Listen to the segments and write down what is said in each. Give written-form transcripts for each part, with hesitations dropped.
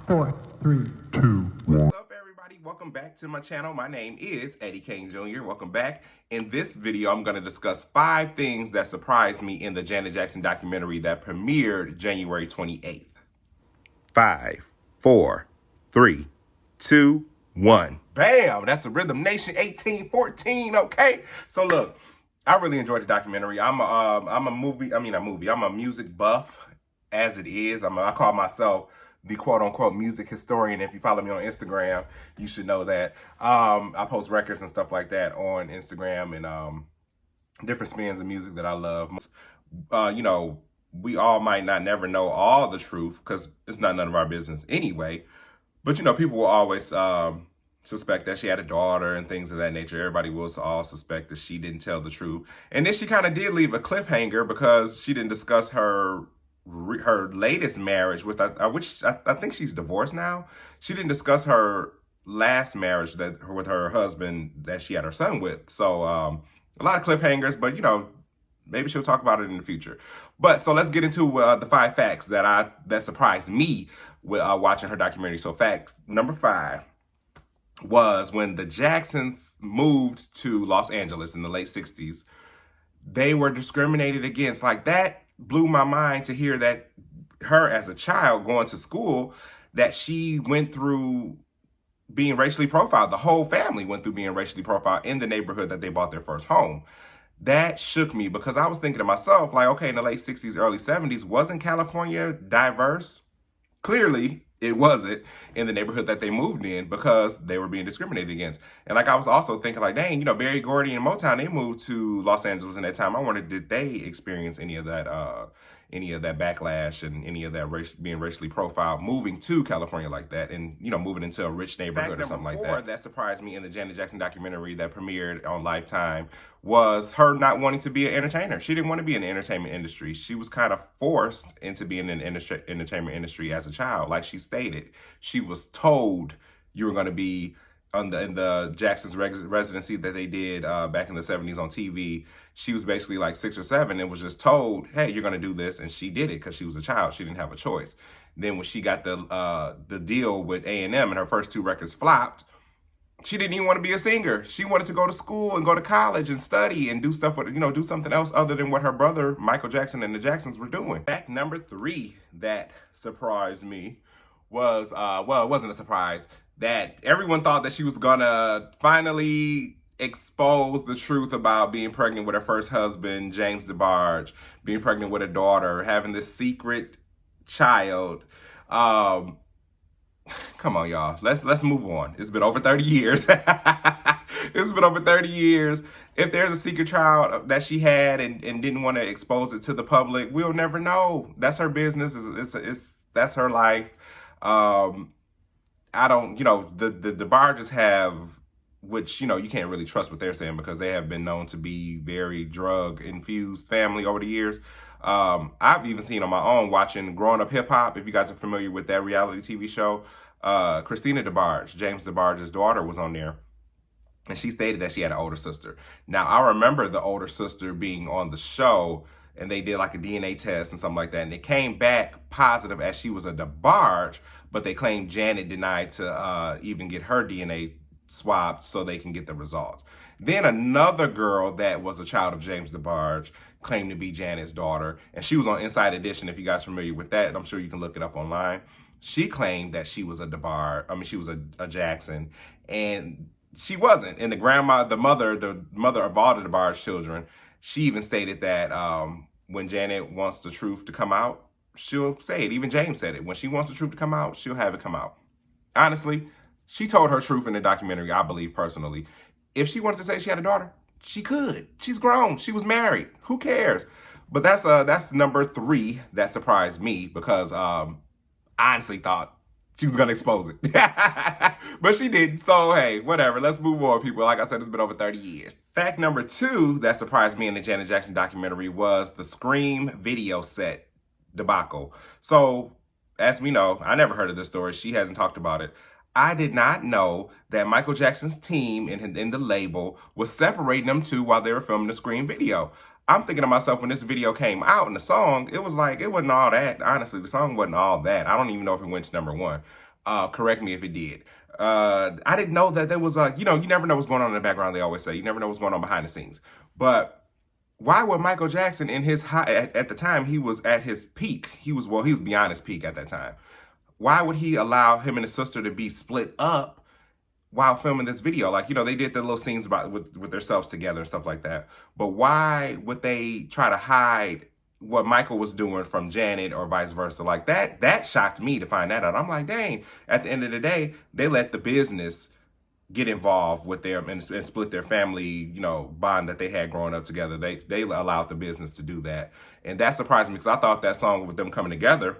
4, 3, 2, 1. What's up, everybody? Welcome back to my channel. My name is Eddie Kane Jr. Welcome back. In this video, I'm going to discuss 5 things that surprised me in the Janet Jackson documentary that premiered January 28th. 5, 4, 3, 2, 1. Bam! That's the Rhythm Nation 1814. Okay. So look, I really enjoyed the documentary. I'm a music buff as it is. I call myself the quote-unquote music historian. If you follow me on Instagram, you should know that. I post records and stuff like that on Instagram and different spins of music that I love. We all might not never know all the truth because it's not none of our business anyway. But, people will always suspect that she had a daughter and things of that nature. Everybody will all suspect that she didn't tell the truth. And then she kind of did leave a cliffhanger because she didn't discuss her latest marriage with which I think she's divorced now. She didn't discuss her last marriage with her husband that she had her son with. So a lot of cliffhangers, but maybe she'll talk about it in the future. But so let's get into the 5 facts that surprised me with watching her documentary. So fact number 5 was when the Jacksons moved to Los Angeles in the late 60s, they were discriminated against. Like, that blew my mind to hear that her as a child going to school, that she went through being racially profiled. The whole family went through being racially profiled in the neighborhood that they bought their first home. That shook me because I was thinking to myself, like, okay, in the late 60s, early 70s, wasn't California diverse? Clearly, it wasn't in the neighborhood that they moved in because they were being discriminated against. And like, I was also thinking like, dang, Berry Gordy and Motown, they moved to Los Angeles in that time. I wondered, did they experience any of that backlash and any of that being racially profiled, moving to California like that and, moving into a rich neighborhood or something like that. That surprised me in the Janet Jackson documentary that premiered on Lifetime was her not wanting to be an entertainer. She didn't want to be in the entertainment industry. She was kind of forced into being in the entertainment industry as a child. Like she stated, she was told you were going to be in the Jackson's residency that they did back in the 70s on TV. She was basically like 6 or 7 and was just told, hey, you're going to do this. And she did it because she was a child. She didn't have a choice. Then when she got the deal with A&M and her first 2 records flopped, she didn't even want to be a singer. She wanted to go to school and go to college and study and do stuff with, do something else other than what her brother, Michael Jackson, and the Jacksons were doing. Fact number 3 that surprised me was, well, it wasn't a surprise, that everyone thought that she was gonna finally expose the truth about being pregnant with her first husband, James DeBarge, being pregnant with a daughter, having this secret child. Come on, y'all. Let's move on. It's been over 30 years. It's been over 30 years. If there's a secret child that she had and didn't want to expose it to the public, we'll never know. That's her business. That's her life. I don't, the Barges have, which, you can't really trust what they're saying because they have been known to be very drug-infused family over the years. I've even seen on my own watching Growing Up Hip Hop, if you guys are familiar with that reality TV show, Christina DeBarge, James DeBarge's daughter, was on there. And she stated that she had an older sister. Now, I remember the older sister being on the show and they did like a DNA test and something like that. And it came back positive as she was a DeBarge, but they claimed Janet denied to even get her DNA swabbed so they can get the results. Then another girl that was a child of James DeBarge claimed to be Janet's daughter. And she was on Inside Edition, if you guys are familiar with that. I'm sure you can look it up online. She claimed that she was a DeBarge. She was a Jackson. And she wasn't. And the mother of all the DeBarge children, she even stated that when Janet wants the truth to come out, she'll say it. Even James said it. When she wants the truth to come out, she'll have it come out. Honestly, she told her truth in the documentary, I believe personally. If she wanted to say she had a daughter, she could. She's grown. She was married. Who cares? But that's number 3 that surprised me because I honestly thought she was going to expose it. But she didn't. So, hey, whatever. Let's move on, people. Like I said, it's been over 30 years. Fact number 2 that surprised me in the Janet Jackson documentary was the Scream video set debacle. So, as we know, I never heard of this story. She hasn't talked about it. I did not know that Michael Jackson's team in the label was separating them two while they were filming the Scream video. I'm thinking to myself, when this video came out and the song, it was like, it wasn't all that. Honestly, the song wasn't all that. I don't even know if it went to #1. Correct me if it did. I didn't know that there was a, you never know what's going on in the background. They always say you never know what's going on behind the scenes. But why would Michael Jackson in his high at the time he was at his peak? He was beyond his peak at that time. Why would he allow him and his sister to be split up while filming this video? Like, they did the little scenes about with themselves together and stuff like that. But why would they try to hide what Michael was doing from Janet or vice versa? Like that shocked me to find that out. I'm like, dang, at the end of the day, they let the business get involved with them and split their family, bond that they had growing up together. They allowed the business to do that. And that surprised me because I thought that song with them coming together,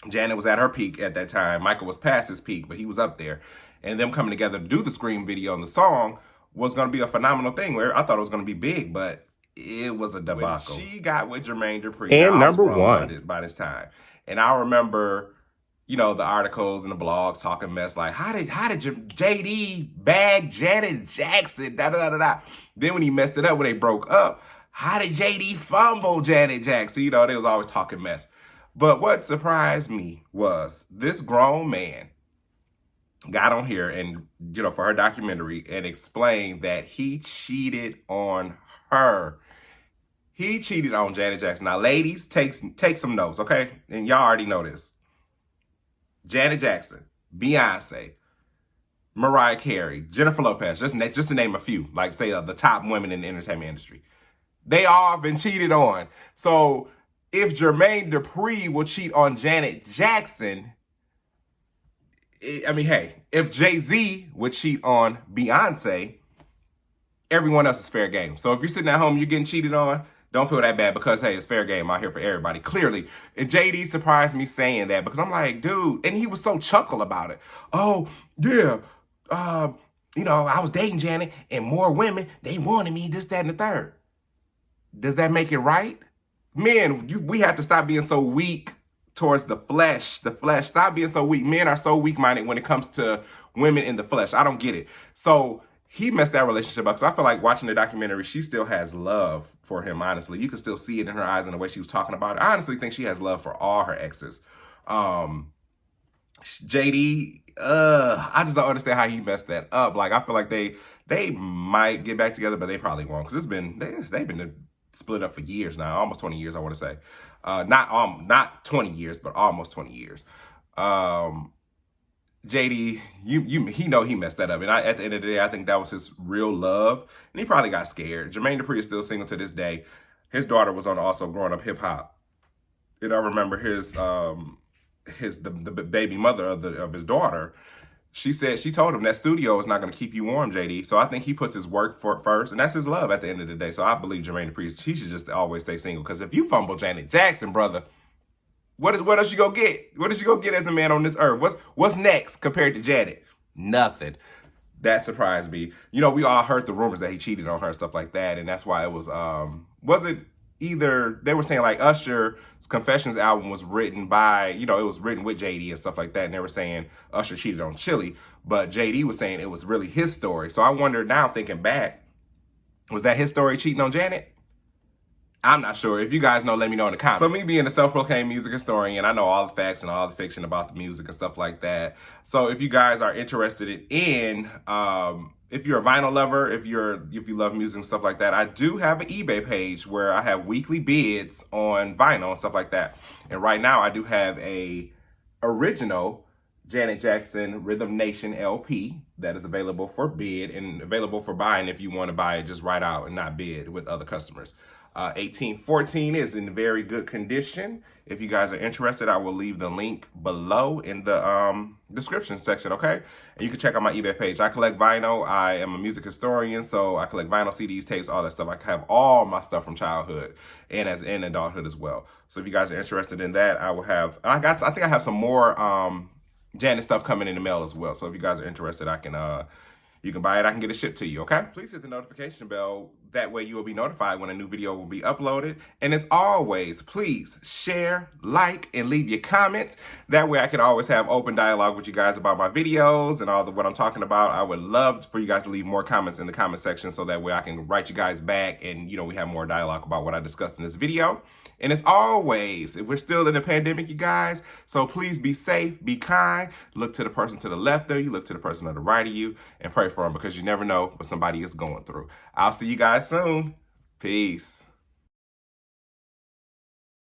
Janet was at her peak at that time. Michael was past his peak, but he was up there. And them coming together to do the Scream video and the song was going to be a phenomenal thing where I thought it was going to be big, but it was a debacle. When she got with Jermaine Dupri. And number one. By this time. And I remember, the articles and the blogs talking mess like, how did JD bag Janet Jackson? Da, da, da, da. Then when he messed it up when they broke up, how did JD fumble Janet Jackson? They was always talking mess. But what surprised me was this grown man got on here and, for her documentary and explained that he cheated on her. He cheated on Janet Jackson. Now, ladies, take some notes, okay? And y'all already know this. Janet Jackson, Beyonce, Mariah Carey, Jennifer Lopez, just to name a few, like say the top women in the entertainment industry. They all have been cheated on. So if Jermaine Dupri will cheat on Janet Jackson, if Jay-Z would cheat on Beyonce, everyone else is fair game. So if you're sitting at home, you're getting cheated on, don't feel that bad because, hey, it's fair game out here for everybody, clearly. And JD surprised me saying that because I'm like, dude, and he was so chuckle about it. Oh, yeah, I was dating Janet and more women, they wanted me, this, that, and the third. Does that make it right? Men, we have to stop being so weak towards the flesh. Stop being so weak. Men are so weak-minded when it comes to women in the flesh. I don't get it. So he messed that relationship up because I feel like watching the documentary, she still has love for him, honestly. You can still see it in her eyes and the way she was talking about it. I honestly think she has love for all her exes. JD, I just don't understand how he messed that up. Like, I feel like they might get back together, but they probably won't because they've been split up for years now, almost 20 years, I want to say. Not 20 years, but almost 20 years. JD, he messed that up. And at the end of the day, I think that was his real love. And he probably got scared. Jermaine Dupri is still single to this day. His daughter was on also growing up hip hop. And I remember the baby mother of his daughter, she told him that studio is not going to keep you warm, JD. So I think he puts his work first, and that's his love at the end of the day. So I believe Jermaine Dupri, he should just always stay single. Because if you fumble Janet Jackson, brother, what else you gonna get? What else you gonna get as a man on this earth? What's next compared to Janet? Nothing. That surprised me. We all heard the rumors that he cheated on her and stuff like that, and that's why it was it either they were saying like Usher's Confessions album was written by, it was written with JD and stuff like that, and they were saying Usher cheated on Chili, but JD was saying it was really his story. So I wonder now, thinking back, was that his story cheating on Janet? I'm not sure. If you guys know, let me know in the comments. So me being a self-proclaimed music historian, I know all the facts and all the fiction about the music and stuff like that. So if you guys are interested in, if you're a vinyl lover, if you love music and stuff like that, I do have an eBay page where I have weekly bids on vinyl and stuff like that. And right now I do have a original Janet Jackson Rhythm Nation LP that is available for bid and available for buying if you want to buy it just right out and not bid with other customers. 1814 is in very good condition. If you guys are interested, I will leave the link below in the description section, okay? And you can check out my eBay page. I collect vinyl. I am a music historian, so I collect vinyl, CDs, tapes, all that stuff. I have all my stuff from childhood and as in adulthood as well. So if you guys are interested in that, I will have, I think I have some more Janet stuff coming in the mail as well. So if you guys are interested, you can buy it. I can get it shipped to you, okay? Please hit the notification bell That way you will be notified when a new video will be uploaded. And as always, please share, like, and leave your comments. That way I can always have open dialogue with you guys about my videos and all of what I'm talking about. I would love for you guys to leave more comments in the comment section so that way I can write you guys back and, we have more dialogue about what I discussed in this video. And as always, if we're still in the pandemic, you guys, so please be safe, be kind, look to the person to the left of you, look to the person to the right of you, and pray for them because you never know what somebody is going through. I'll see you guys soon. Peace.